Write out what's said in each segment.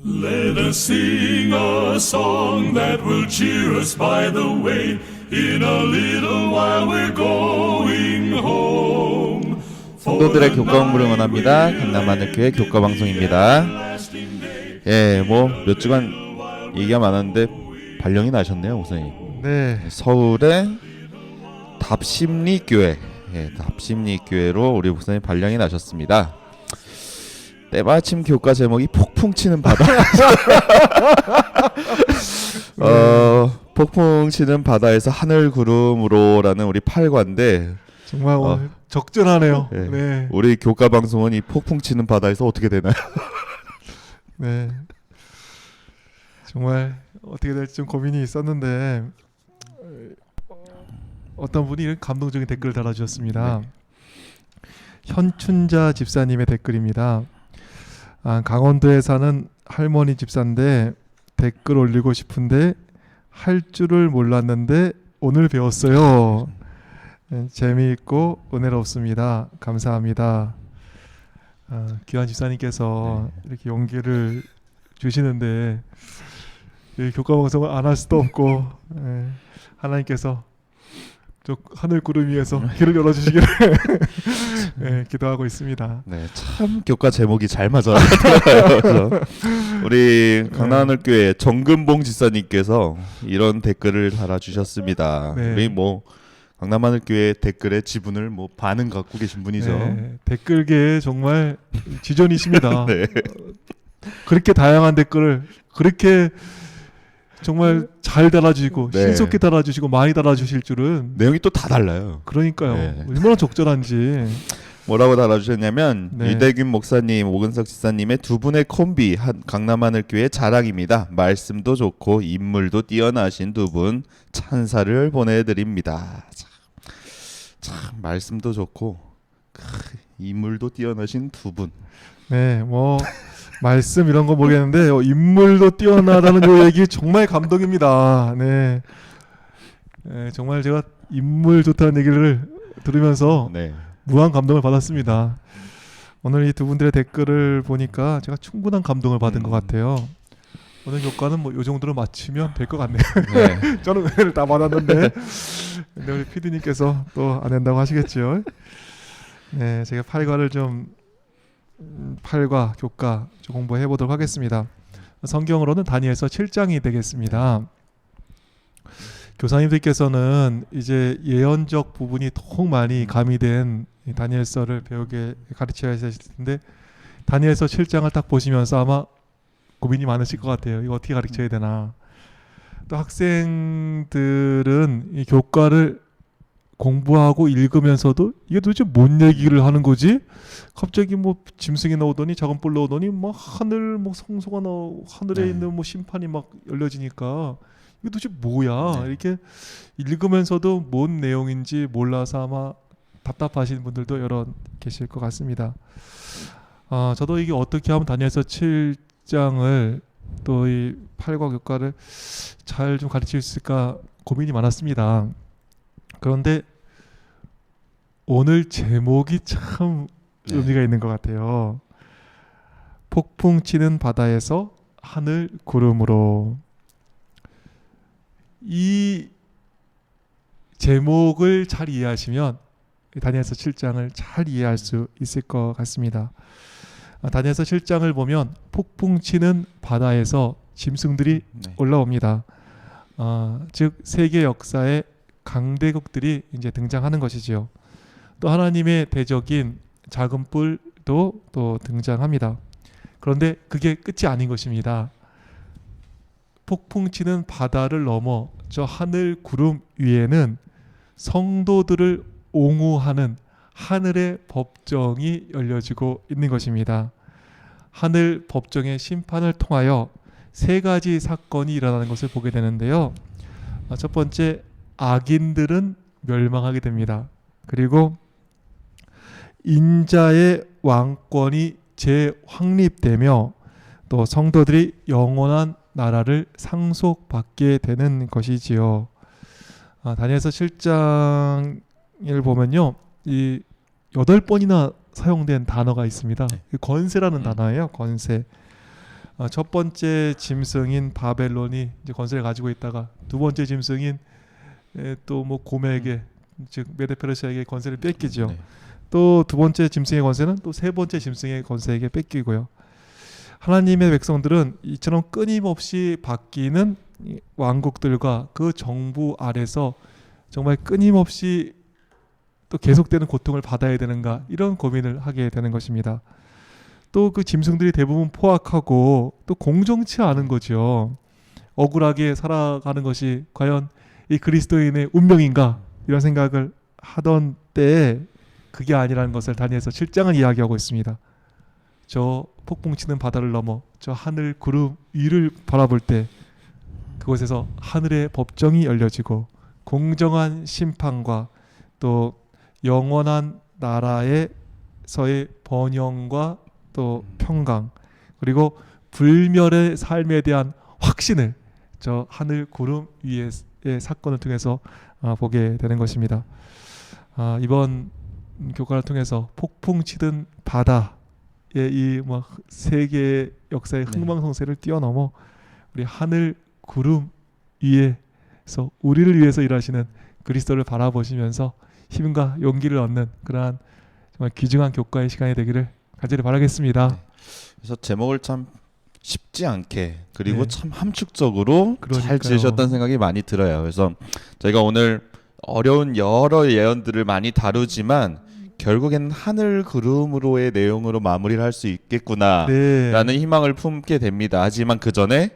Let us sing a song that will cheer us by the way. In a little while we're going home. 성도들의 교과 공부를 원합니다. 강남하늘교회 교과 방송입니다. 예, 뭐 몇 주간 얘기가 많았는데 발령이 나셨네요, 목사님. 네. 서울의 답심리교회, 답심리교회로 우리 목사님 발령이 나셨습니다. 때마침 교과 제목이 폭풍치는 바다. 폭풍치는 바다에서 하늘 구름으로라는 우리 8과인데 정말 오늘 적절하네요. 네. 네. 우리 교과 방송은 이 폭풍치는 바다에서 어떻게 되나요? 네. 정말 어떻게 될지 좀 고민이 있었는데 어떤 분이 이런 감동적인 댓글을 달아주셨습니다. 네. 현춘자 집사님의 댓글입니다. 강원도에 사는 할머니 집사인데 댓글 올리고 싶은데 할 줄을 몰랐는데 오늘 배웠어요. 재미있고 은혜롭습니다. 감사합니다. 귀한 집사님께서 이렇게 용기를 주시는데 교과 방송을 안 할 수도 없고 하나님께서 저 하늘 구름 위에서 길을 열어주시기를 기도하고 있습니다. 네, 참 교과 제목이 잘 맞아요. 우리 강남하늘교회 정근봉 집사님께서 이런 댓글을 달아주셨습니다. 네. 우리 뭐 강남하늘교회 댓글의 지분을 뭐 반은 갖고 계신 분이죠. 네, 댓글계에 정말 지존이십니다. 네. 그렇게 다양한 댓글을 그렇게 정말 잘 달아주시고 네. 신속히 달아주시고 많이 달아주실 줄은 내용이 또 다 달라요. 그러니까요. 네. 얼마나 적절한지. 뭐라고 달아주셨냐면 네. 유대균 목사님, 오근석 집사님의 두 분의 콤비 강남하늘교회 자랑입니다. 말씀도 좋고 인물도 뛰어나신 두 분 찬사를 보내드립니다. 참 말씀도 좋고 인물도 뛰어나신 두 분. 네, 뭐 말씀 이런 거 모르겠는데 인물도 뛰어나다는 요 얘기 정말 감동입니다. 네, 정말 제가 인물 좋다는 얘기를 들으면서 네. 무한 감동을 받았습니다. 오늘 이 두 분들의 댓글을 보니까 제가 충분한 감동을 받은 것 같아요. 오늘 교과는 뭐 요 정도로 맞추면 될 것 같네요. 네. 저는 은혜를 다 받았는데 근데 우리 PD님께서 또 안 된다고 하시겠죠. 네, 제가 8과를 좀 8과 교과 좀 공부해 보도록 하겠습니다. 성경으로는 다니엘서 7장이 되겠습니다. 교사님들께서는 이제 예언적 부분이 더욱 많이 가미된 다니엘서를 배우게 가르쳐야 하실 텐데 다니엘서 7장을 딱 보시면서 아마 고민이 많으실 것 같아요. 이거 어떻게 가르쳐야 되나. 또 학생들은 이 교과를 공부하고 읽으면서도 이게 도대체 뭔 얘기를 하는 거지? 갑자기 뭐 짐승이 나오더니 작은 뿔 나오더니 막 하늘 뭐 성소가 하늘에 있는 뭐 심판이 막 열려지니까 이게 도대체 뭐야? 이렇게 읽으면서도 뭔 내용인지 몰라서 아마 답답하신 분들도 여러 계실 것 같습니다. 저도 이게 어떻게 하면 다니엘서 7장을 또 이 8과 교과를 잘 좀 가르칠 수 있을까 고민이 많았습니다. 그런데 오늘 제목이 참 의미가 있는 것 같아요. 폭풍 치는 바다에서 하늘 구름으로. 이 제목을 잘 이해하시면 다니엘서 7장을 잘 이해할 수 있을 것 같습니다. 다니엘서 7장을 보면 폭풍 치는 바다에서 짐승들이 올라옵니다. 즉 세계 역사에 강대국들이 이제 등장하는 것이지요. 또 하나님의 대적인 작은 뿔도 또 등장합니다. 그런데 그게 끝이 아닌 것입니다. 폭풍 치는 바다를 넘어 저 하늘 구름 위에는 성도들을 옹호하는 하늘의 법정이 열려지고 있는 것입니다. 하늘 법정의 심판을 통하여 세 가지 사건이 일어나는 것을 보게 되는데요. 첫 번째, 악인들은 멸망하게 됩니다. 그리고 인자의 왕권이 재확립되며 또 성도들이 영원한 나라를 상속받게 되는 것이지요. 다니엘서 7장을 보면요, 이 8번이나 사용된 단어가 있습니다. 네. 건세라는 단어예요. 건세. 첫 번째 짐승인 바벨론이 이제 권세를 가지고 있다가 두 번째 짐승인 또 뭐 고메에게 즉 메데페르시아에게 권세를 뺏기죠. 네. 또 두 번째 짐승의 권세는 또 세 번째 짐승의 권세에게 뺏기고요. 하나님의 백성들은 이처럼 끊임없이 바뀌는 이 왕국들과 그 정부 아래서 정말 끊임없이 또 계속되는 고통을 받아야 되는가 이런 고민을 하게 되는 것입니다. 또 그 짐승들이 대부분 포악하고 또 공정치 않은 거죠. 억울하게 살아가는 것이 과연 이 그리스도인의 운명인가 이런 생각을 하던 때에 그게 아니라는 것을 다니엘서 7장은 이야기하고 있습니다. 저 폭풍치는 바다를 넘어 저 하늘 구름 위를 바라볼 때 그곳에서 하늘의 법정이 열려지고 공정한 심판과 또 영원한 나라에서의 번영과 또 평강 그리고 불멸의 삶에 대한 확신을 저 하늘 구름 위의 사건을 통해서 보게 되는 것입니다. 이번 교과를 통해서 폭풍 치던 바다의 이 뭐 세계 역사의 흥망성쇠를 뛰어넘어 우리 하늘 구름 위에서 우리를 위해서 일하시는 그리스도를 바라보시면서 힘과 용기를 얻는 그러한 정말 귀중한 교과의 시간이 되기를 간절히 바라겠습니다. 그래서 제목을 참 쉽지 않게 그리고 네. 참 함축적으로 잘 그러니까요. 지으셨다는 생각이 많이 들어요. 그래서 저희가 오늘 어려운 여러 예언들을 많이 다루지만 결국에는 하늘 구름으로의 내용으로 마무리를 할 수 있겠구나라는 네. 희망을 품게 됩니다. 하지만 그 전에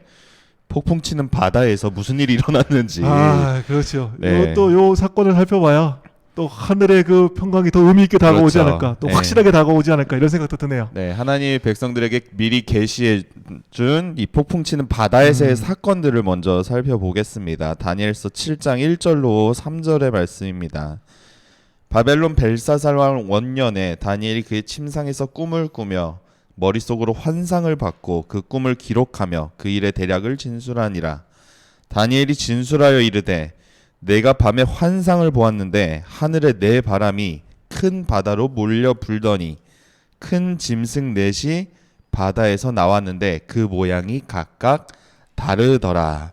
폭풍 치는 바다에서 무슨 일이 일어났는지 그렇죠. 네. 또 요 사건을 살펴봐야 또 하늘의 그 평강이 더 의미 있게 다가오지 그렇죠. 않을까, 또 네. 확실하게 다가오지 않을까 이런 생각도 드네요. 네, 하나님의 백성들에게 미리 계시해 준 이 폭풍 치는 바다에서의 사건들을 먼저 살펴보겠습니다. 다니엘서 7장 1절로 3절의 말씀입니다. 바벨론 벨사살 왕 원년에 다니엘이 그의 침상에서 꿈을 꾸며 머릿속으로 환상을 받고 그 꿈을 기록하며 그 일의 대략을 진술하니라. 다니엘이 진술하여 이르되 내가 밤에 환상을 보았는데 하늘에 네 바람이 큰 바다로 몰려 불더니 큰 짐승 넷이 바다에서 나왔는데 그 모양이 각각 다르더라.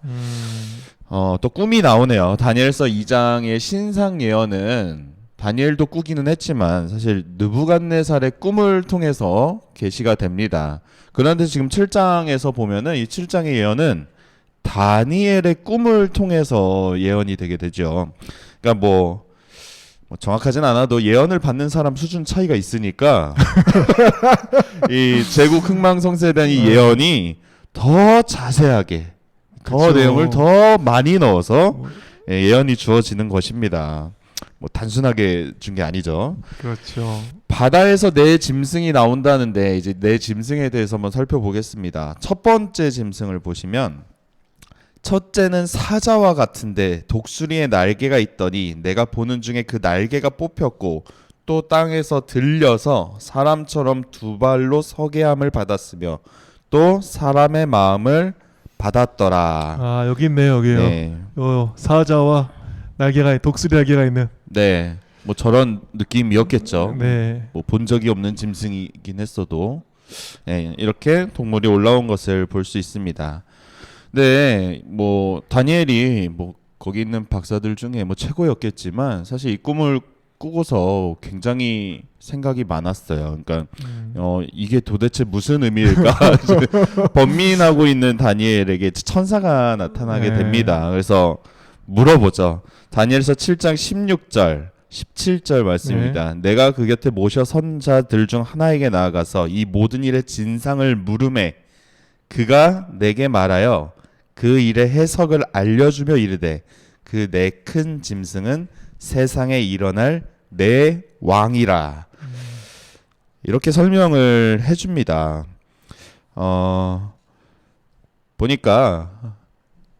또 꿈이 나오네요. 다니엘서 2장의 신상 예언은 다니엘도 꾸기는 했지만 사실 느부갓네살의 꿈을 통해서 계시가 됩니다. 그런데 지금 7장에서 보면은 이 7장의 예언은 다니엘의 꿈을 통해서 예언이 되게 되죠. 그러니까 뭐 정확하진 않아도 예언을 받는 사람 수준 차이가 있으니까 이 제국 흥망성쇠에 대한 이 예언이 더 자세하게 더 그쵸. 내용을 더 많이 넣어서 예언이 주어지는 것입니다. 뭐 단순하게 준 게 아니죠. 그렇죠. 바다에서 네 짐승이 나온다는데 이제 네 짐승에 대해서 한번 살펴보겠습니다. 첫 번째 짐승을 보시면 첫째는 사자와 같은데 독수리의 날개가 있더니 내가 보는 중에 그 날개가 뽑혔고 또 땅에서 들려서 사람처럼 두 발로 서게 함을 받았으며 또 사람의 마음을 받았더라. 여기 있네요, 여기요. 네. 사자와 날개가 독수리 날개가 있는. 네. 뭐 저런 느낌이었겠죠. 네. 뭐 본 적이 없는 짐승이긴 했어도 네, 이렇게 동물이 올라온 것을 볼 수 있습니다. 네, 뭐 다니엘이 뭐 거기 있는 박사들 중에 뭐 최고였겠지만 사실 이 꿈을 꾸고서 굉장히 생각이 많았어요. 그러니까 이게 도대체 무슨 의미일까? 번민하고 있는 다니엘에게 천사가 나타나게 네. 됩니다. 그래서 물어보죠. 다니엘서 7장 16절 17절 말씀입니다. 내가 그 곁에 모셔 선 자들 중 하나에게 나아가서 이 모든 일의 진상을 물으매 그가 내게 말하여 그 일의 해석을 알려주며 이르되 그 내 큰 짐승은 세상에 일어날 내 왕이라. 이렇게 설명을 해줍니다. 보니까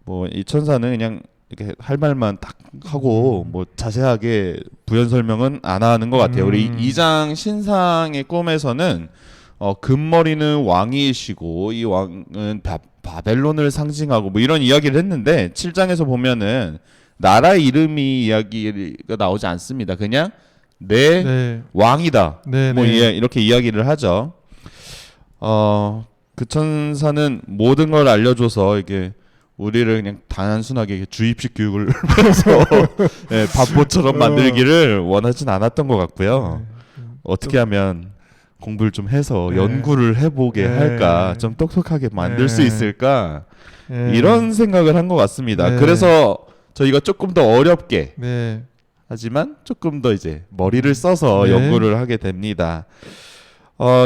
뭐 이 천사는 그냥 이렇게 할 말만 딱 하고 뭐 자세하게 부연 설명은 안 하는 것 같아요. 우리 2장 신상의 꿈에서는 금머리는 왕이시고 이 왕은 바벨론을 상징하고 뭐 이런 이야기를 했는데 7장에서 보면은 나라 이름이 이야기가 나오지 않습니다. 그냥 내 왕이다. 네, 뭐 네. 이렇게 이야기를 하죠. 그 천사는 모든 걸 알려줘서 이게 우리를 그냥 단순하게 주입식 교육을 해서 예, 바보처럼 만들기를 원하진 않았던 것 같고요. 어떻게 하면 공부를 좀 해서 네. 연구를 해보게 네. 할까, 좀 똑똑하게 만들 수 네. 있을까, 예. 이런 생각을 한 것 같습니다. 네. 그래서 저희가 조금 더 어렵게 네. 하지만 조금 더 이제 머리를 써서 네. 연구를 하게 됩니다.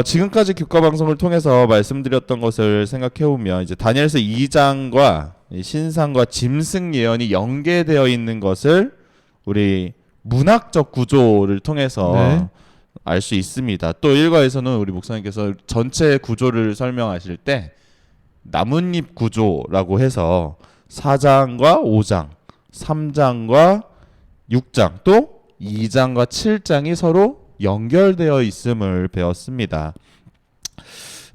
지금까지 교과 방송을 통해서 말씀드렸던 것을 생각해 보면 이제 다니엘서 2장과 신상과 짐승 예언이 연계되어 있는 것을 우리 문학적 구조를 통해서 네. 알 수 있습니다. 또 일과에서는 우리 목사님께서 전체 구조를 설명하실 때 나뭇잎 구조라고 해서 4장과 5장, 3장과 6장, 또 2장과 7장이 서로 연결되어 있음을 배웠습니다.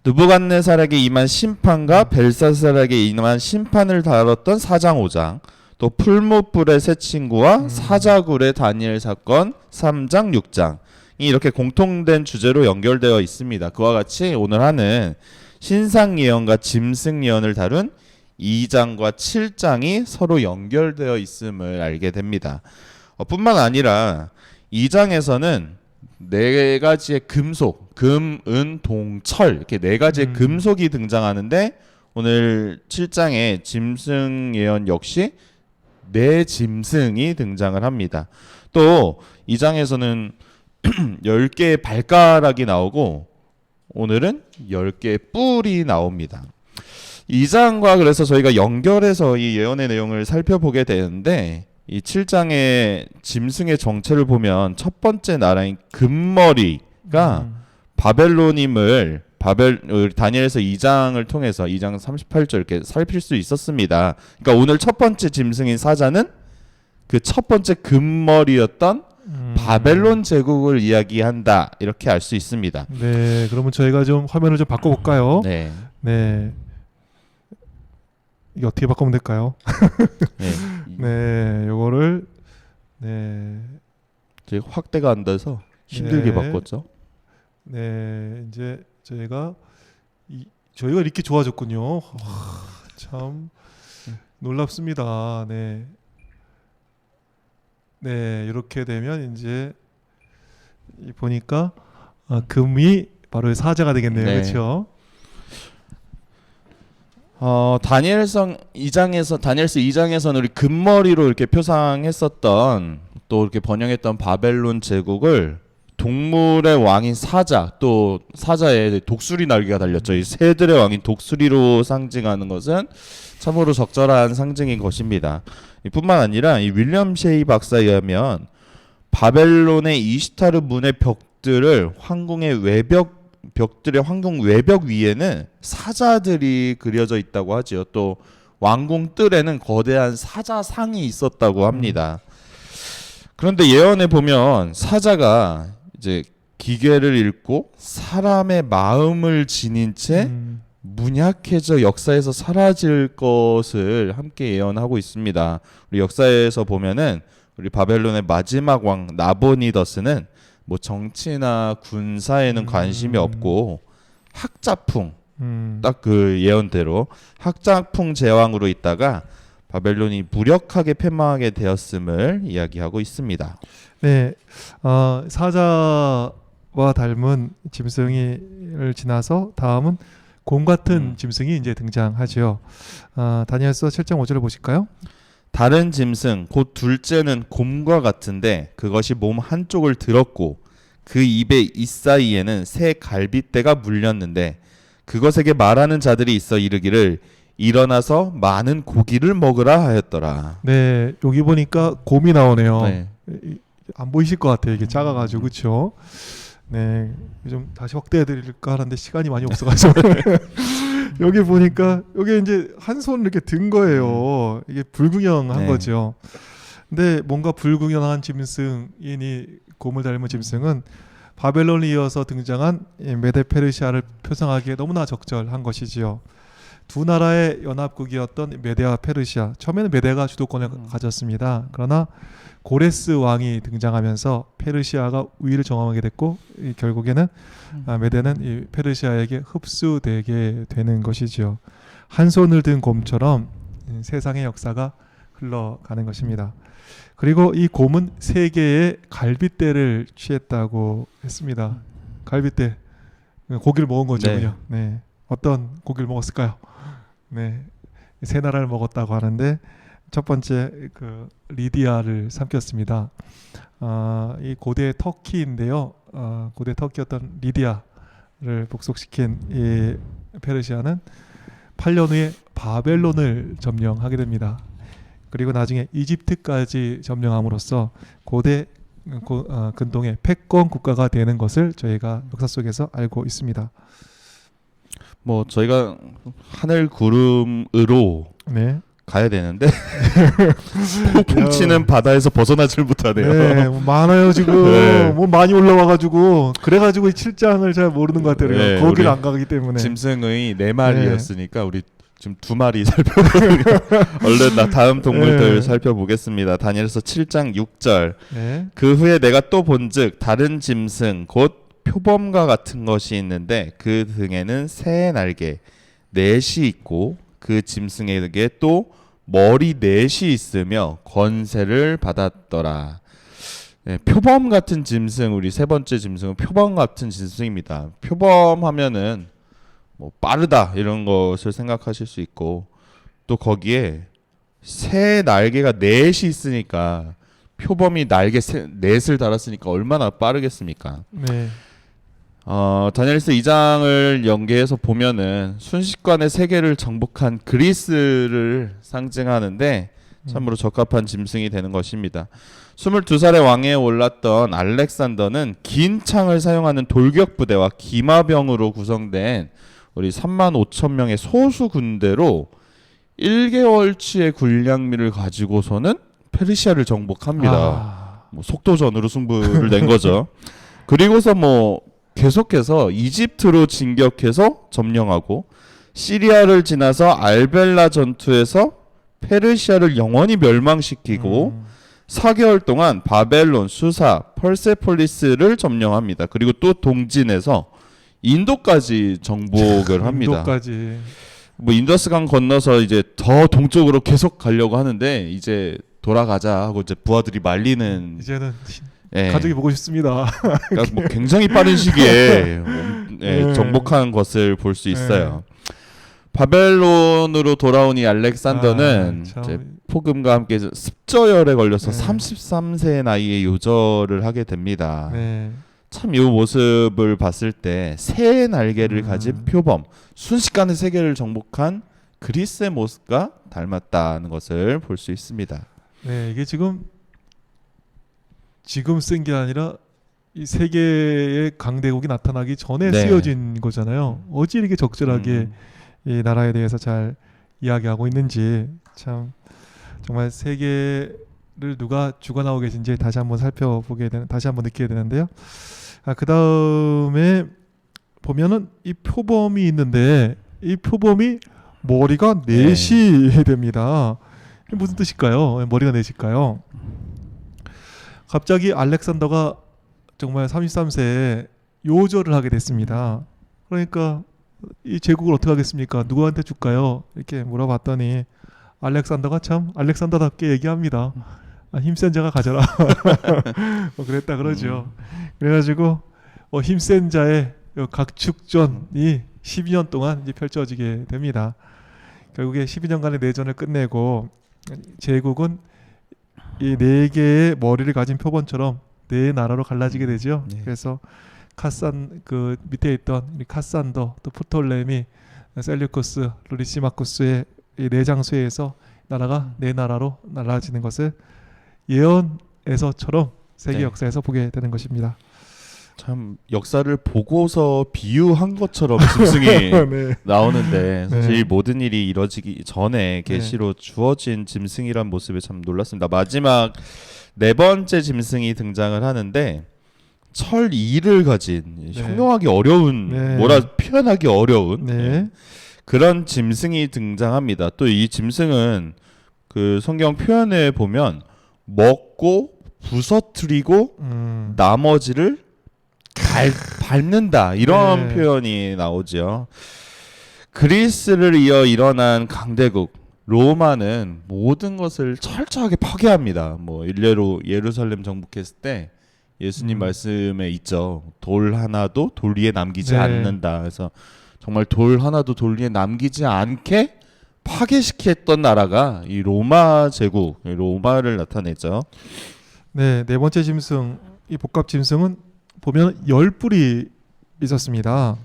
느부갓네살에게 임한 심판과 벨사살에게 임한 심판을 다뤘던 4장 5장, 또 풀무불의 새 친구와 사자굴의 다니엘 사건 3장 6장이 이렇게 공통된 주제로 연결되어 있습니다. 그와 같이 오늘 하는 신상 예언과 짐승 예언을 다룬 2장과 7장이 서로 연결되어 있음을 알게 됩니다. 뿐만 아니라 2장에서는 네 가지의 금속, 금, 은, 동, 철 이렇게 네 가지의 금속이 등장하는데 오늘 7장의 짐승 예언 역시 네 짐승이 등장을 합니다. 또 2장에서는 10개의 발가락이 나오고 오늘은 10개의 뿔이 나옵니다. 2장과 그래서 저희가 연결해서 이 예언의 내용을 살펴보게 되는데 이 7장의 짐승의 정체를 보면 첫 번째 나라인 금머리가 바벨론임을 다니엘서 2장을 통해서 2장 38절 이렇게 살필 수 있었습니다. 그러니까 오늘 첫 번째 짐승인 사자는 그 첫 번째 금머리였던 바벨론 제국을 이야기한다 이렇게 알 수 있습니다. 네, 그러면 저희가 좀 화면을 좀 바꿔볼까요? 네. 네. 이게 어떻게 바꾸면 될까요? 네. 네, 요거를 네, 저희 확대가 안 돼서 힘들게 네. 바꿨죠. 네, 이제 저희가 이렇게 좋아졌군요. 참 놀랍습니다. 네, 네, 이렇게 되면 이제 보니까 금이 바로 사자가 되겠네요, 네. 그렇죠? 다니엘서 2장에서는 우리 금머리로 이렇게 표상했었던 또 이렇게 번영했던 바벨론 제국을 동물의 왕인 사자, 또 사자에 독수리 날개가 달렸죠. 이 새들의 왕인 독수리로 상징하는 것은 참으로 적절한 상징인 것입니다. 뿐만 아니라 이 윌리엄 셰이 박사에 의하면 바벨론의 이시타르 문의 벽들을 벽들의 황궁 외벽 위에는 사자들이 그려져 있다고 하지요. 또 왕궁 뜰에는 거대한 사자상이 있었다고 합니다. 그런데 예언에 보면 사자가 이제 기계를 읽고 사람의 마음을 지닌 채 문약해져 역사에서 사라질 것을 함께 예언하고 있습니다. 우리 역사에서 보면은 우리 바벨론의 마지막 왕 나보니더스는 뭐 정치나 군사에는 관심이 없고 학자풍 딱 그 예언대로 학자풍 제왕으로 있다가 바벨론이 무력하게 패망하게 되었음을 이야기하고 있습니다. 네, 사자와 닮은 짐승을 지나서 다음은 곰 같은 짐승이 이제 등장하죠. 다니엘서 7장 5절을 보실까요? 다른 짐승 곧 둘째는 곰과 같은데 그것이 몸 한쪽을 들었고 그 입의 잇사이에는 새 갈빗대가 물렸는데 그것에게 말하는 자들이 있어 이르기를 일어나서 많은 고기를 먹으라 하였더라. 네, 여기 보니까 곰이 나오네요. 네. 안 보이실 것 같아요. 이게 작아가지고 그렇죠. 네, 좀 다시 확대해드릴까 하는데 시간이 많이 없어가지고 여기 보니까 여기 이제 한 손 이렇게 든 거예요. 이게 불구경한 네. 거죠. 근데 뭔가 불구경한 짐승이니 곰을 닮은 짐승은 바벨론에 이어서 등장한 메데 페르시아를 표상하기에 너무나 적절한 것이지요. 두 나라의 연합국이었던 메데와 페르시아. 처음에는 메데가 주도권을 가졌습니다. 그러나 고레스 왕이 등장하면서 페르시아가 우위를 정하게 됐고 결국에는 메데는 이 페르시아에게 흡수되게 되는 것이지요. 한 손을 든 곰처럼 세상의 역사가 흘러가는 것입니다. 그리고 이 곰은 세 개의 갈빗대를 취했다고 했습니다. 갈빗대, 고기를 먹은 거죠. 네. 그냥. 네. 어떤 고기를 먹었을까요? 네, 세 나라를 먹었다고 하는데 첫 번째 그 리디아를 삼켰습니다. 이 고대 터키인데요. 고대 터키였던 리디아를 복속시킨 이 페르시아는 8년 후에 바벨론을 점령하게 됩니다. 그리고 나중에 이집트까지 점령함으로써 고대 근동의 패권 국가가 되는 것을 저희가 역사 속에서 알고 있습니다. 뭐 저희가 하늘 구름으로 네. 가야 되는데 폭풍 치는 바다에서 벗어나질 못하네요. 네, 뭐 많아요 지금. 네. 뭐 많이 올라와가지고 그래가지고 이 7장을 잘 모르는 것 같아요. 네, 거기를 우리 안 가기 때문에. 짐승의 4마리였으니까 우리 지금 2마리 살펴보는 얼른 다음 동물들 네. 살펴보겠습니다. 다니엘서 7장 6절. 네. 그 후에 내가 또 본즉 다른 짐승 곧 표범과 같은 것이 있는데 그 등에는 새 날개 넷이 있고 그 짐승에게 또 머리 넷이 있으며 권세를 받았더라. 네, 표범 같은 짐승, 우리 세 번째 짐승은 표범 같은 짐승입니다. 표범하면은 뭐 빠르다 이런 것을 생각하실 수 있고 또 거기에 새 날개가 넷이 있으니까 표범이 날개 넷을 달았으니까 얼마나 빠르겠습니까? 네. 다니엘서 2장을 연계해서 보면은 순식간에 세계를 정복한 그리스를 상징하는데 참으로 적합한 짐승이 되는 것입니다. 22살의 왕위에 올랐던 알렉산더는 긴 창을 사용하는 돌격 부대와 기마병으로 구성된 우리 35,000명의 소수 군대로 1개월치의 군량미를 가지고서는 페르시아를 정복합니다. 뭐 속도전으로 승부를 낸 거죠. 그리고서 뭐 계속해서 이집트로 진격해서 점령하고 시리아를 지나서 알벨라 전투에서 페르시아를 영원히 멸망시키고 4개월 동안 바벨론, 수사, 펄세폴리스를 점령합니다. 그리고 또 동진에서 인도까지 정복을 합니다. 인도까지. 뭐 인더스강 건너서 이제 더 동쪽으로 계속 가려고 하는데 이제 돌아가자 하고 이제 부하들이 말리는 이제는 예. 가족이 보고 싶습니다. 그러니까 뭐 굉장히 빠른 시기에 네. 정복한 것을 볼 수 있어요. 바벨론으로 돌아온 이 알렉산더는 이제 폭음과 함께 습저열에 걸려서 33세의 나이에 요절을 하게 됩니다. 네. 참 이 모습을 봤을 때 새 날개를 가진 표범, 순식간에 세계를 정복한 그리스의 모습과 닮았다는 것을 볼 수 있습니다. 네, 이게 지금 쓴 게 아니라 이 세계의 강대국이 나타나기 전에 네. 쓰여진 거잖아요. 어찌 이렇게 적절하게 이 나라에 대해서 잘 이야기하고 있는지 참 정말 세계를 누가 죽어나오고 계신지 다시 한번 다시 한번 느끼게 되는데요. 그 다음에 보면은 이 표범이 있는데 이 표범이 머리가 넷이 됩니다. 이게 무슨 뜻일까요? 머리가 넷일까요? 갑자기 알렉산더가 정말 33세에 요절을 하게 됐습니다. 그러니까 이 제국을 어떻게 하겠습니까? 누구한테 줄까요? 이렇게 물어봤더니 알렉산더가 참 알렉산더답게 얘기합니다. 힘센 자가 가져라. 그랬다 그러죠. 그래가지고 힘센 자의 각축전이 12년 동안 이제 펼쳐지게 됩니다. 결국에 12년간의 내전을 끝내고 제국은 이 4개의 머리를 가진 표범처럼 4나라로 갈라지게 되죠. 네. 그래서 그 밑에 있던 카산더, 또 프톨레미, 셀류쿠스, 리시마쿠스의 이 4장수에서 나라가 4나라로 나눠지는 것을 예언에서처럼 세계 역사에서 보게 되는 것입니다. 참 역사를 보고서 비유한 것처럼 짐승이 네. 나오는데 사실 네. 모든 일이 이루어지기 전에 계시로 주어진 짐승이란 모습에 참 놀랐습니다. 마지막 4번째 짐승이 등장을 하는데 철 2를 가진 형용하기 어려운 네. 뭐라 표현하기 어려운 네. 그런 짐승이 등장합니다. 또 이 짐승은 그 성경 표현에 보면 먹고 부서뜨리고 나머지를 밟는다 이런 네. 표현이 나오죠. 그리스를 이어 일어난 강대국 로마는 모든 것을 철저하게 파괴합니다. 뭐 일례로 예루살렘 정복했을 때 예수님 말씀에 있죠. 돌 하나도 돌 위에 남기지 네. 않는다. 그래서 정말 돌 하나도 돌 위에 남기지 않게 파괴시켰던 나라가 이 로마 제국, 로마를 나타내죠. 네, 네 번째 짐승, 이 복합 짐승은 보면 열뿔이 있었습니다.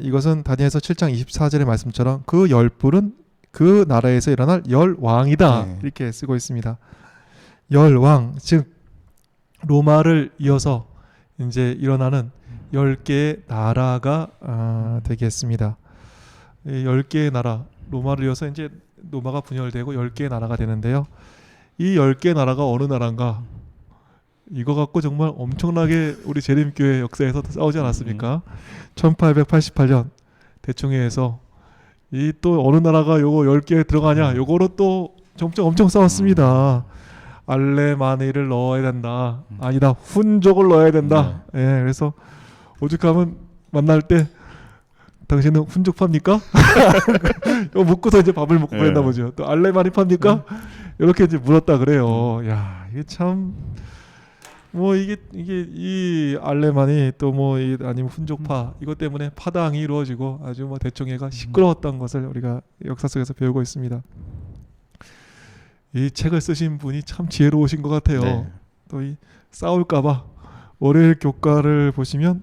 이것은 다니엘서 7장 24절의 말씀처럼 그 열뿔은 그 나라에서 일어날 열왕이다. 네. 이렇게 쓰고 있습니다. 열왕, 즉 로마를 이어서 이제 일어나는 10개의 나라가 되겠습니다. 10개의 나라, 로마를 이어서 이제 로마가 분열되고 10개의 나라가 되는데요. 이 10개의 나라가 어느 나라인가? 이거 갖고 정말 엄청나게 우리 재림교회 역사에서 싸우지 않았습니까? 1888년 대총회에서 이 또 어느 나라가 요거 10개 들어가냐? 요거로 또 엄청 싸웠습니다. 알레마니를 넣어야 된다. 아니다. 훈족을 넣어야 된다. 예, 그래서 오죽하면 만날 때 당신은 훈족 팝니까? 이거 묻고서 이제 밥을 먹고 그랬나 보죠. 또 알레마니 팝니까? 이렇게 이제 물었다 그래요. 야, 이게 참 뭐 이게 이 알레마니 또 뭐 아니면 훈족파 이것 때문에 파당이 이루어지고 아주 뭐 대총회가 시끄러웠던 것을 우리가 역사 속에서 배우고 있습니다. 이 책을 쓰신 분이 참 지혜로우신 것 같아요. 네. 또 이 싸울까봐 월요일 교과를 보시면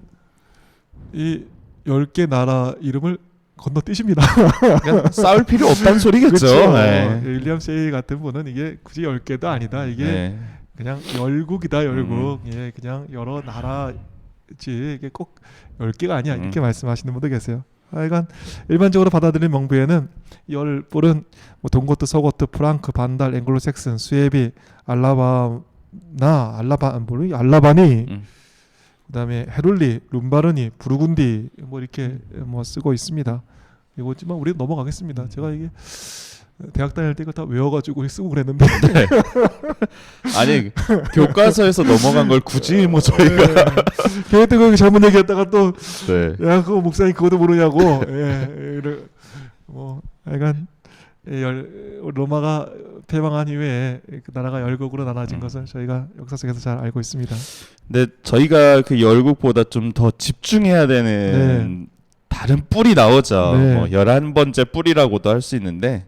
이 10개 나라 이름을 건너뛰십니다. 그러니까 싸울 필요 없다는 소리겠죠. 그렇죠. 네. 윌리엄 세이 같은 분은 이게 굳이 10개도 아니다. 이게 네. 그냥 열국이다. 열국. 예, 그냥 여러 나라지 이게 꼭 10개가 아니야. 이렇게 말씀하시는 분도 계세요. 하여간 일반적으로 받아들인 명부에는 열뿔은 뭐 동고트, 서고트, 프랑크, 반달, 앵글로색슨, 수에비, 알라바니, 그다음에 헤룰리, 룸바르니, 부르군디 뭐 이렇게 뭐 쓰고 있습니다. 이거지만 우리 넘어가겠습니다. 제가 이게 대학 다닐 때 이거 다 외워가지고 쓰고 그랬는데. 네. 아니 교과서에서 넘어간 걸 굳이 뭐 저희가 걔한테 그 잘못 얘기했다가 또 네. 야 그거 목사님 그것도 모르냐고. 예, 뭐 하여간 로마가 패망한 이후에 그 나라가 열국으로 나눠진 것을 저희가 역사 속에서 잘 알고 있습니다. 근데 저희가 그 열국보다 좀 더 집중해야 되는 다른 뿔이 나오죠. 네. 뭐 11번째 뿔이라고도 할 수 있는데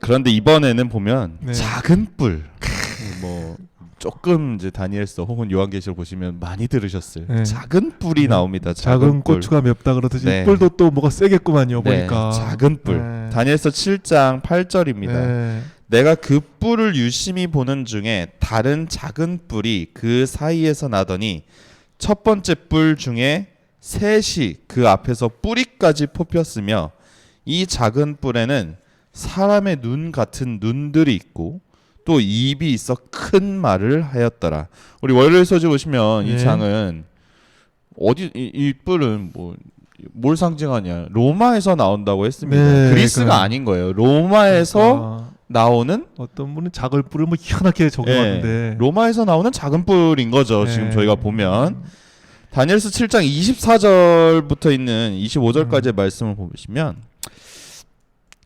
그런데 이번에는 보면 네. 작은 뿔 뭐 조금 이제 다니엘서 혹은 요한계시록 보시면 많이 들으셨을 네. 작은 뿔이 나옵니다. 작은 뿔. 고추가 맵다 그러듯이 네. 뿔도 또 뭐가 세겠구만요. 네, 보니까 작은 뿔. 네. 다니엘서 7장 8절입니다. 네. 내가 그 뿔을 유심히 보는 중에 다른 작은 뿔이 그 사이에서 나더니 첫 번째 뿔 중에 셋이 그 앞에서 뿌리까지 뽑혔으며 이 작은 뿔에는 사람의 눈 같은 눈들이 있고 또 입이 있어 큰 말을 하였더라. 우리 월요일 소지 보시면 네. 이 장은 이 뿔은 뭘 상징하냐? 로마에서 나온다고 했습니다. 네, 그리스가 그러니까. 아닌 거예요. 로마에서 나오는 어떤 분은 작은 뿔을 뭐 희한하게 적어놨는데 로마에서 나오는 작은 뿔인 거죠. 네. 지금 저희가 보면 다니엘서 7장 24절부터 있는 25절까지의 말씀을 보시면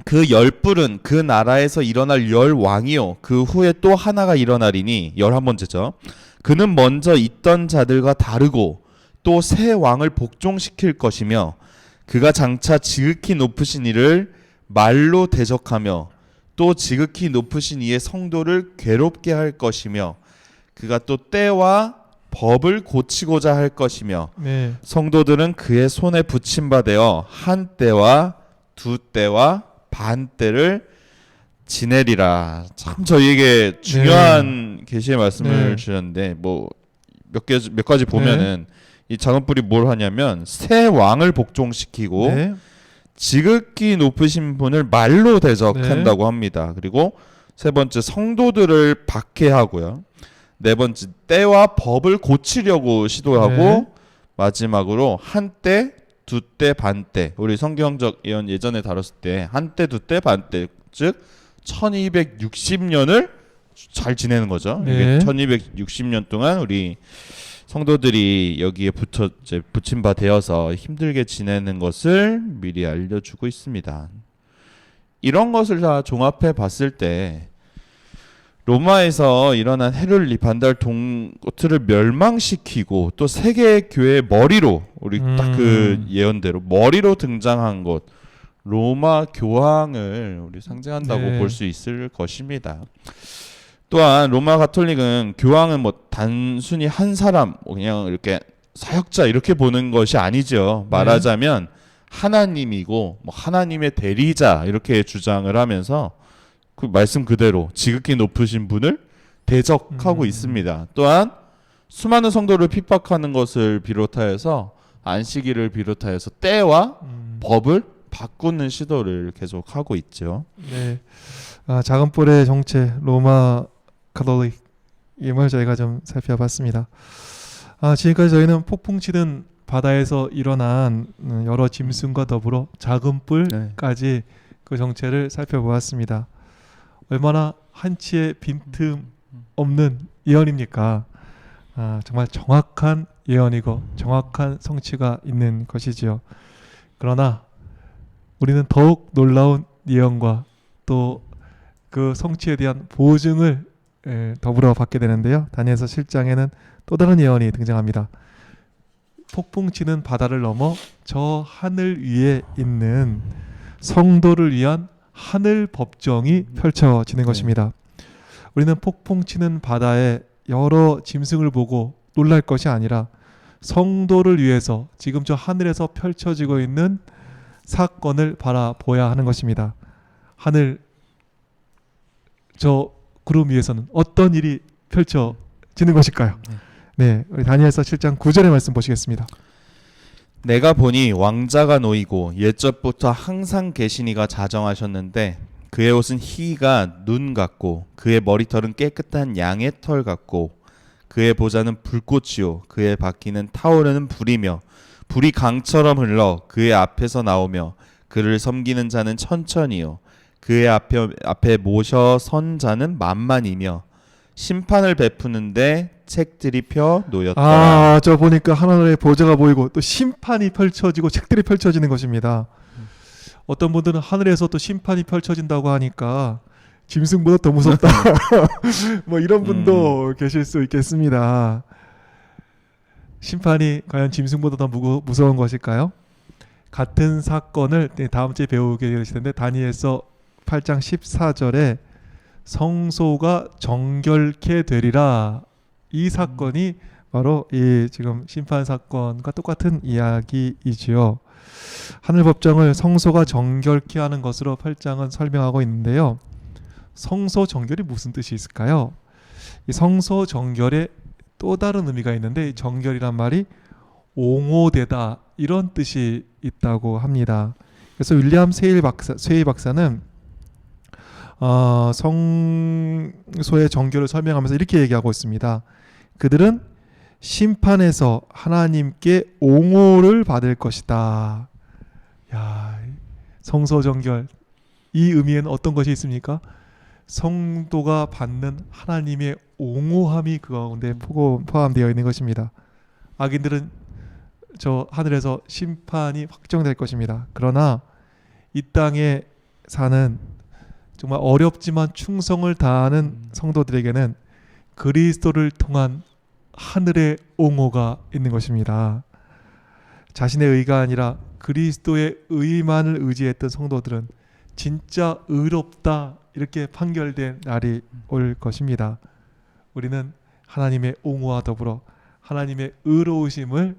그 열뿔은 그 나라에서 일어날 열 왕이요 그 후에 또 하나가 일어나리니 11번째죠. 그는 먼저 있던 자들과 다르고 또 새 왕을 복종시킬 것이며 그가 장차 지극히 높으신 이를 말로 대적하며 또 지극히 높으신 이의 성도를 괴롭게 할 것이며 그가 또 때와 법을 고치고자 할 것이며 네. 성도들은 그의 손에 붙임바되어 한 때와 두 때와 반 때를 지내리라. 참 저희에게 중요한 계시의 말씀을 네. 주셨는데 뭐 몇 가지 보면은 이 작은 뿔이 뭘 하냐면 새 왕을 복종시키고 네. 지극히 높으신 분을 말로 대적한다고 합니다. 그리고 세 번째 성도들을 박해하고요. 네 번째 때와 법을 고치려고 시도하고 네. 마지막으로 한때 두때 반때 우리 성경적 예언 예전에 다뤘을 때 한때 두때 반때 즉 1260년을 잘 지내는 거죠. 네. 이게 1260년 동안 우리 성도들이 여기에 이제 붙임 바 되어서 힘들게 지내는 것을 미리 알려주고 있습니다. 이런 것을 다 종합해 봤을 때 로마에서 일어난 헤룰리 반달 동고트를 멸망시키고 또 세계 교회의 머리로 우리 딱 그 예언대로 머리로 등장한 곳 로마 교황을 우리 상징한다고 네. 볼 수 있을 것입니다. 또한 로마 가톨릭은 교황은 뭐 단순히 한 사람 그냥 이렇게 사역자 이렇게 보는 것이 아니죠. 말하자면 하나님이고 뭐 하나님의 대리자 이렇게 주장을 하면서 그 말씀 그대로 지극히 높으신 분을 대적하고 있습니다. 또한 수많은 성도를 핍박하는 것을 비롯하여서 안식일을 비롯하여서 때와 법을 바꾸는 시도를 계속하고 있죠. 네. 작은 뿔의 정체 로마 가톨릭임을 저희가 좀 살펴봤습니다. 지금까지 저희는 폭풍 치는 바다에서 일어난 여러 짐승과 더불어 작은 뿔까지 그 정체를 살펴보았습니다. 얼마나 한치의 빈틈 없는 예언입니까? 정말 정확한 예언이고 정확한 성취가 있는 것이지요. 그러나 우리는 더욱 놀라운 예언과 또 그 성취에 대한 보증을 더불어 받게 되는데요. 다니엘서 7장에는 또 다른 예언이 등장합니다. 폭풍 치는 바다를 넘어 저 하늘 위에 있는 성도를 위한 하늘 법정이 펼쳐지는 것입니다. 우리는 폭풍 치는 바다에 여러 짐승을 보고 놀랄 것이 아니라 성도를 위해서 지금 저 하늘에서 펼쳐지고 있는 사건을 바라보아야 하는 것입니다. 하늘 저 구름 위에서는 어떤 일이 펼쳐지는 것일까요? 네, 우리 다니엘서 7장 9절의 말씀 보시겠습니다. 내가 보니 왕자가 놓이고 옛적부터 항상 계시니가 자정하셨는데 그의 옷은 희가 눈 같고 그의 머리털은 깨끗한 양의 털 같고 그의 보좌는 불꽃이요 그의 바퀴는 타오르는 불이며 불이 강처럼 흘러 그의 앞에서 나오며 그를 섬기는 자는 천천히요 그의 앞에 모셔 선 자는 만만이며 심판을 베푸는데 책들이 펴 놓였더라. 저 보니까 하늘의 보좌가 보이고 또 심판이 펼쳐지고 책들이 펼쳐지는 것입니다. 어떤 분들은 하늘에서 또 심판이 펼쳐진다고 하니까 짐승보다 더 무섭다. 뭐 이런 분도 계실 수 있겠습니다. 심판이 과연 짐승보다 더 무서운 것일까요? 같은 사건을 다음 주에 배우게 되실 텐데 다니엘서 8장 14절에 성소가 정결케 되리라. 이 사건이 바로 이 지금 심판 사건과 똑같은 이야기이지요. 하늘 법정을 성소가 정결케 하는 것으로 8장은 설명하고 있는데요. 성소 정결이 무슨 뜻이 있을까요? 이 성소 정결에 또 다른 의미가 있는데 정결이란 말이 옹호되다 이런 뜻이 있다고 합니다. 그래서 윌리엄 세이 박사는 성소의 정결을 설명하면서 이렇게 얘기하고 있습니다. 그들은 심판에서 하나님께 옹호를 받을 것이다. 야, 성소 정결 이 의미에는 어떤 것이 있습니까? 성도가 받는 하나님의 옹호함이 그 가운데 포함되어 있는 것입니다. 악인들은 저 하늘에서 심판이 확정될 것입니다. 그러나 이 땅에 사는 정말 어렵지만 충성을 다하는 성도들에게는 그리스도를 통한 하늘의 옹호가 있는 것입니다. 자신의 의가 아니라 그리스도의 의만을 의지했던 성도들은 진짜 의롭다 이렇게 판결된 날이 올 것입니다. 우리는 하나님의 옹호와 더불어 하나님의 의로우심을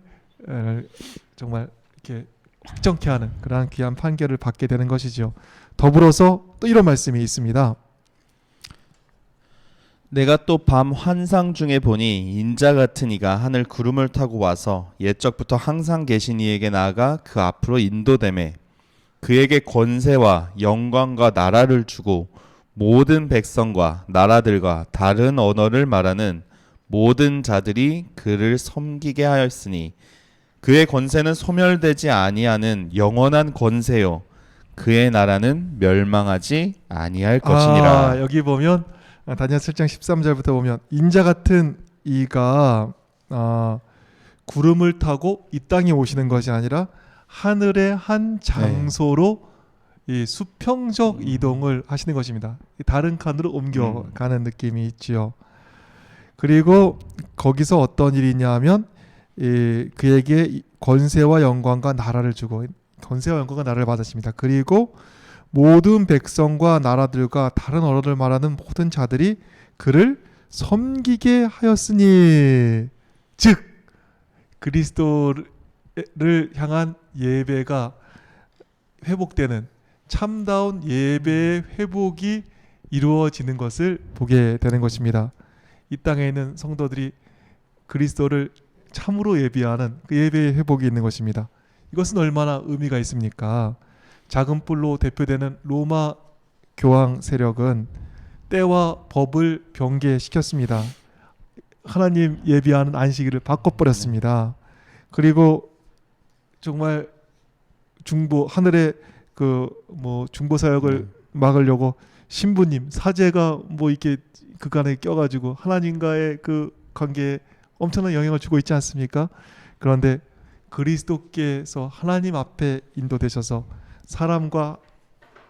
정말 이렇게 확정케 하는 그러한 귀한 판결을 받게 되는 것이죠. 더불어서 또 이런 말씀이 있습니다. 내가 또 밤 환상 중에 보니 인자 같은 이가 하늘 구름을 타고 와서 옛적부터 항상 계신 이에게 나아가 그 앞으로 인도되매 그에게 권세와 영광과 나라를 주고 모든 백성과 나라들과 다른 언어를 말하는 모든 자들이 그를 섬기게 하였으니 그의 권세는 소멸되지 아니하는 영원한 권세요. 그의 나라는 멸망하지 아니할 것이니라. 여기 보면 다니엘 7장 13절부터 보면 인자 같은 이가 구름을 타고 이 땅에 오시는 것이 아니라 하늘의 한 장소로 이 수평적 이동을 하시는 것입니다. 다른 칸으로 옮겨가는 느낌이 있지요. 그리고 거기서 어떤 일이냐면 그에게 권세와 영광과 나라를 주고 권세와 영광과 나라를 받으십니다. 그리고 모든 백성과 나라들과 다른 언어를 말하는 모든 자들이 그를 섬기게 하였으니, 즉 그리스도를 향한 예배가 회복되는 참다운 예배의 회복이 이루어지는 것을 보게 되는 것입니다. 이 땅에 있는 성도들이 그리스도를 참으로 예배하는 그 예배의 회복이 있는 것입니다. 이것은 얼마나 의미가 있습니까? 작은 뿔로 대표되는 로마 교황 세력은 때와 법을 변개시켰습니다. 하나님 예배하는 안식일을 바꿔버렸습니다. 그리고 정말 하늘의 중보 사역을 막으려고 신부님, 사제가 이렇게 그간에 껴가지고 하나님과의 그 관계에 엄청난 영향을 주고 있지 않습니까? 그런데 그리스도께서 하나님 앞에 인도되셔서 사람과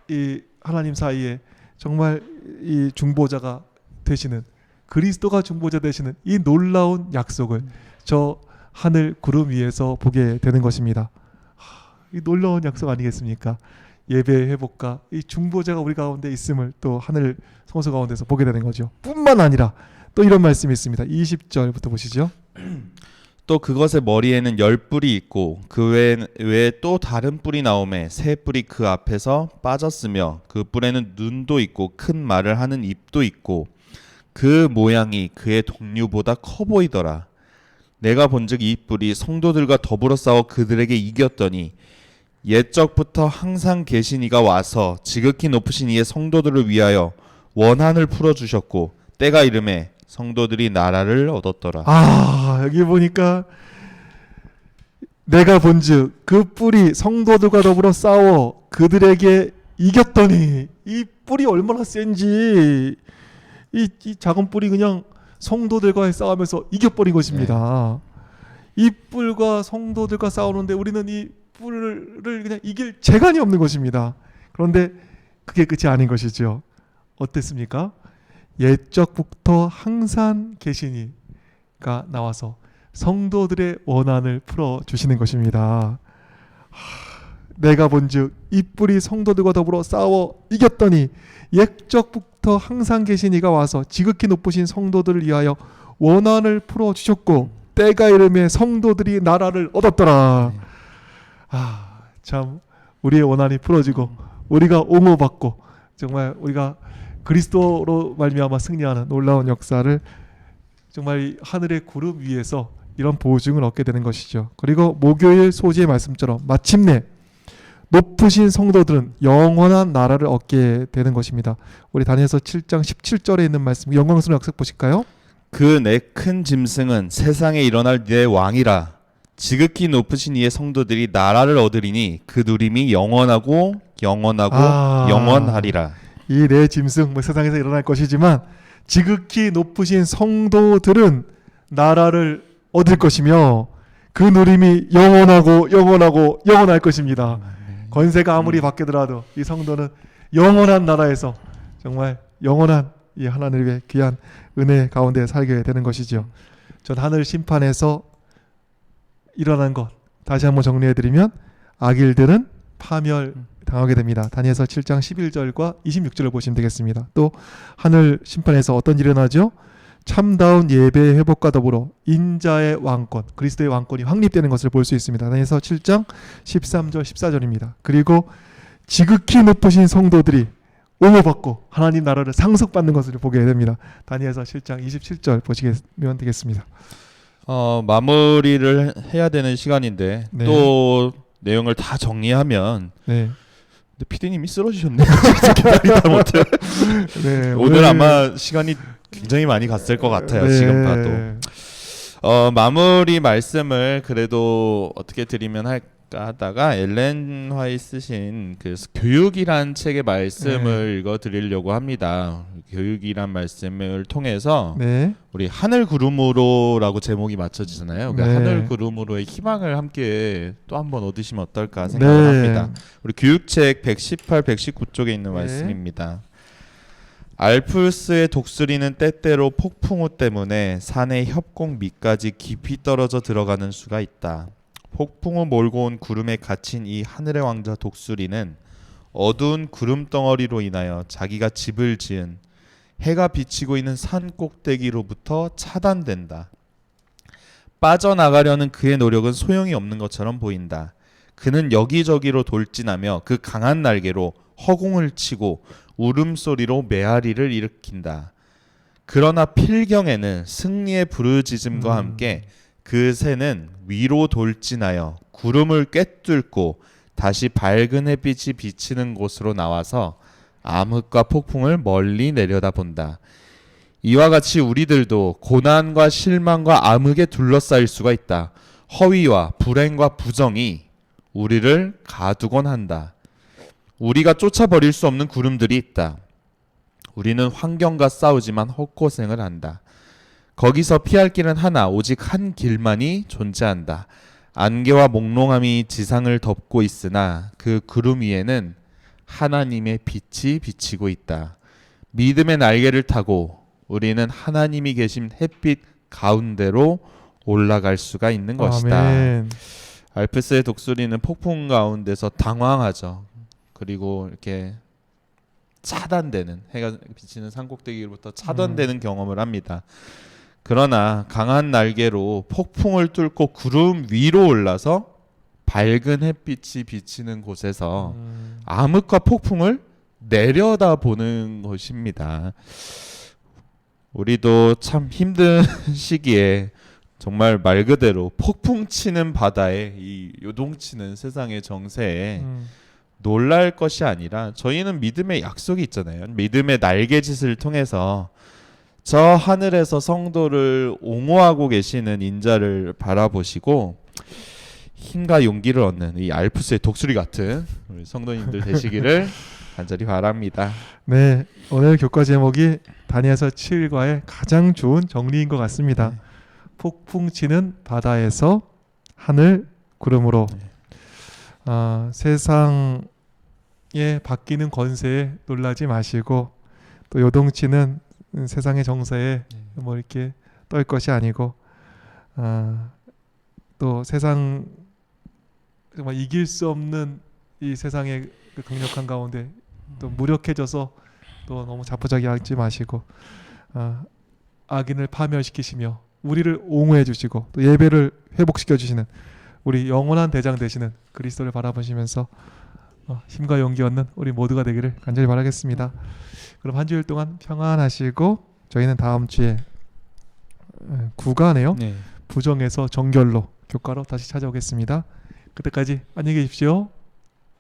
이 하나님 사이에 정말 이 중보자가 되시는, 그리스도가 중보자 되시는 이 놀라운 약속을 저 하늘 구름 위에서 보게 되는 것입니다. 이 놀라운 약속 아니겠습니까? 예배의 회복과 이 중보자가 우리 가운데 있음을 또 하늘 성소 가운데서 보게 되는 거죠. 뿐만 아니라 또 이런 말씀이 있습니다. 20절부터 보시죠. 또 그것의 머리에는 10뿔이 있고 그 외에 또 다른 뿔이 나오매 새 뿔이 그 앞에서 빠졌으며 그 뿔에는 눈도 있고 큰 말을 하는 입도 있고 그 모양이 그의 동류보다 커 보이더라. 내가 본즉 이 뿔이 성도들과 더불어 싸워 그들에게 이겼더니 옛적부터 항상 계신 이가 와서 지극히 높으신 이의 성도들을 위하여 원한을 풀어주셨고 때가 이름에 성도들이 나라를 얻었더라. 여기 보니까 내가 본즉 그 뿔이 성도들과 더불어 싸워 그들에게 이겼더니, 이 뿔이 얼마나 센지 이 작은 뿔이 그냥 성도들과의 싸움에서 이겨버린 것입니다. 이 뿔과 성도들과 싸우는데 우리는 이 뿔을 그냥 이길 재간이 없는 것입니다. 그런데 그게 끝이 아닌 것이죠. 어땠습니까? 옛적부터 항상 계신 이가 나와서 성도들의 원한을 풀어주시는 것입니다. 내가 본즉 이 뿔이 성도들과 더불어 싸워 이겼더니 옛적부터 항상 계신 이가 와서 지극히 높으신 성도들을 위하여 원한을 풀어주셨고 때가 이름에 성도들이 나라를 얻었더라. 참 우리의 원한이 풀어지고 우리가 옹호받고 정말 우리가 그리스도로 말미암아 승리하는 놀라운 역사를 정말 하늘의 구름 위에서 이런 보증을 얻게 되는 것이죠. 그리고 목요일 소지의 말씀처럼 마침내 높으신 성도들은 영원한 나라를 얻게 되는 것입니다. 우리 다니엘서 7장 17절에 있는 말씀 영광스러운 약속 보실까요? 그 내 큰 짐승은 세상에 일어날 내 왕이라. 지극히 높으신 이의 성도들이 나라를 얻으리니 그 누림이 영원하고 영원하리라. 이 내 짐승 세상에서 일어날 것이지만 지극히 높으신 성도들은 나라를 얻을 것이며 그 누림이 영원할 것입니다. 권세가 아무리 바뀌더라도 이 성도는 영원한 나라에서 정말 영원한 이 하나님의 귀한 은혜 가운데 살게 되는 것이죠. 전 하늘 심판에서 일어난 것 다시 한번 정리해드리면 악일들은 파멸 당하게 됩니다. 다니엘서 7장 11절과 26절을 보시면 되겠습니다. 또 하늘 심판에서 어떤 일이 일어나죠? 참다운 예배의 회복과 더불어 인자의 왕권, 그리스도의 왕권이 확립되는 것을 볼 수 있습니다. 다니엘서 7장 13절 14절입니다. 그리고 지극히 높으신 성도들이 옹호받고 하나님 나라를 상속받는 것을 보게 됩니다. 다니엘서 7장 27절 보시면 되겠습니다. 마무리를 해야 되는 시간인데 또 내용을 다 정리하면 근데 PD님이 쓰러지셨네. 기다리다 못해. 오늘 아마 시간이 굉장히 많이 갔을 것 같아요. 지금 봐도. 마무리 말씀을 그래도 어떻게 드리면 할까 하다가 엘렌 화이트 쓰신 그 교육이란 책의 말씀을 읽어 드리려고 합니다. 교육이란 말씀을 통해서 네. 우리 하늘 구름으로라고 제목이 맞춰지잖아요. 그 네. 하늘 구름으로의 희망을 함께 또 한번 얻으시면 어떨까 생각을 네. 합니다. 우리 교육책 118, 119쪽에 있는 네. 말씀입니다. 알프스의 독수리는 때때로 폭풍우 때문에 산의 협곡 밑까지 깊이 떨어져 들어가는 수가 있다. 폭풍우 몰고 온 구름에 갇힌 이 하늘의 왕자 독수리는 어두운 구름 덩어리로 인하여 자기가 집을 지은 해가 비치고 있는 산 꼭대기로부터 차단된다. 빠져나가려는 그의 노력은 소용이 없는 것처럼 보인다. 그는 여기저기로 돌진하며 그 강한 날개로 허공을 치고 울음소리로 메아리를 일으킨다. 그러나 필경에는 승리의 부르짖음과 함께 그 새는 위로 돌진하여 구름을 꿰뚫고 다시 밝은 햇빛이 비치는 곳으로 나와서 암흑과 폭풍을 멀리 내려다본다. 이와 같이 우리들도 고난과 실망과 암흑에 둘러싸일 수가 있다. 허위와 불행과 부정이 우리를 가두곤 한다. 우리가 쫓아버릴 수 없는 구름들이 있다. 우리는 환경과 싸우지만 헛고생을 한다. 거기서 피할 길은 하나, 오직 한 길만이 존재한다. 안개와 몽롱함이 지상을 덮고 있으나 그 구름 위에는 하나님의 빛이 비치고 있다. 믿음의 날개를 타고 우리는 하나님이 계신 햇빛 가운데로 올라갈 수가 있는 것이다. 아멘. 알프스의 독수리는 폭풍 가운데서 당황하죠. 그리고 이렇게 차단되는, 해가 비치는 산꼭대기로부터 차단되는 경험을 합니다. 그러나 강한 날개로 폭풍을 뚫고 구름 위로 올라서 밝은 햇빛이 비치는 곳에서 암흑과 폭풍을 내려다보는 것입니다. 우리도 참 힘든 시기에 정말 말 그대로 폭풍 치는 바다에 이 요동치는 세상의 정세에 놀랄 것이 아니라 저희는 믿음의 약속이 있잖아요. 믿음의 날개짓을 통해서 저 하늘에서 성도를 옹호하고 계시는 인자를 바라보시고 힘과 용기를 얻는 이 알프스의 독수리 같은 우리 성도님들 되시기를 간절히 바랍니다. 네, 오늘 교과 제목이 다니엘서 7과의 가장 좋은 정리인 것 같습니다. 네. 폭풍 치는 바다에서 하늘 구름으로. 세상에 바뀌는 권세에 놀라지 마시고 또 요동치는 세상의 정세에 뭐 이렇게 떨 것이 아니고 또 세상 정말 이길 수 없는 이 세상의 그 강력한 가운데 또 무력해져서 또 너무 자포자기하지 마시고 악인을 파멸시키시며 우리를 옹호해 주시고 또 예배를 회복시켜 주시는 우리 영원한 대장 되시는 그리스도를 바라보시면서 힘과 용기 얻는 우리 모두가 되기를 간절히 바라겠습니다. 그럼 한 주일 동안 평안하시고 저희는 다음 주에 9가네요. 네. 부정에서 정결로 교과로 다시 찾아오겠습니다. 그때까지 안녕히 계십시오.